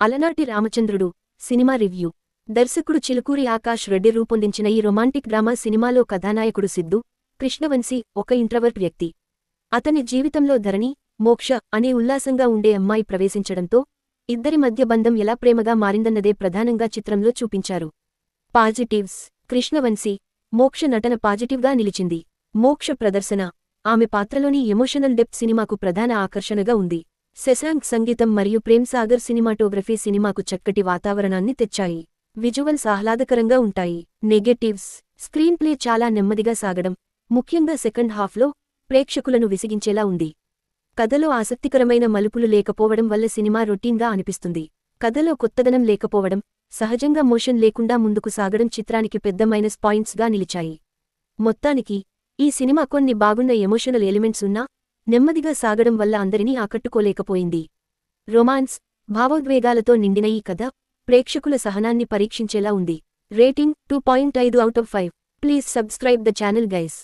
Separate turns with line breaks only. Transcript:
అలనాటి రామచంద్రుడు cinema review. దర్శకుడు చిలుకూరి ఆకాష్ రెడ్డి రూపొందించిన ఈ రొమాంటిక్ డ్రామా సినిమాలో కథానాయకుడు సిద్ధు కృష్ణవంశీ ఒక ఇంట్రవర్ట్ వ్యక్తి. అతని జీవితంలో ధరణి, మోక్ష అనే ఉల్లాసంగా ఉండే అమ్మాయి ప్రవేశించడంతో ఇద్దరి మధ్య బంధం ఎలా ప్రేమగా మారిందన్నదే ప్రధానంగా చిత్రంలో చూపించారు. పాజిటివ్స్. కృష్ణవంశీ, మోక్ష నటన పాజిటివ్గా నిలిచింది. మోక్ష ప్రదర్శన, ఆమె పాత్రలోని ఎమోషనల్ డెప్త్ సినిమాకు ప్రధాన ఆకర్షణగా ఉంది. శశాంక్ సంగీతం మరియు ప్రేమ్ సాగర్ సినిమాటోగ్రఫీ సినిమాకు చక్కటి వాతావరణాన్ని తెచ్చాయి. విజువల్స్ ఆహ్లాదకరంగా ఉంటాయి. నెగటివ్స్. స్క్రీన్ ప్లే చాలా నెమ్మదిగా సాగడం, ముఖ్యంగా సెకండ్ హాఫ్లో ప్రేక్షకులను విసిగించేలా ఉంది. కథలో ఆసక్తికరమైన మలుపులు లేకపోవడం వల్ల సినిమా రొటీన్గా అనిపిస్తుంది. కథలో కొత్తదనం లేకపోవడం, సహజంగా మోషన్ లేకుండా ముందుకు సాగడం చిత్రానికి పెద్ద మైనస్ పాయింట్స్గా నిలిచాయి. మొత్తానికి ఈ సినిమా కొన్ని బాగున్న ఎమోషనల్ ఎలిమెంట్స్ ఉన్నా నెమ్మదిగా సాగడం వల్ల అందరినీ ఆకట్టుకోలేకపోయింది. రొమాన్స్, భావోద్వేగాలతో నిండిన ఈ కథ ప్రేక్షకుల సహనాన్ని పరీక్షించేలా ఉంది. Rating 2.5 out of 5. Please subscribe the channel guys.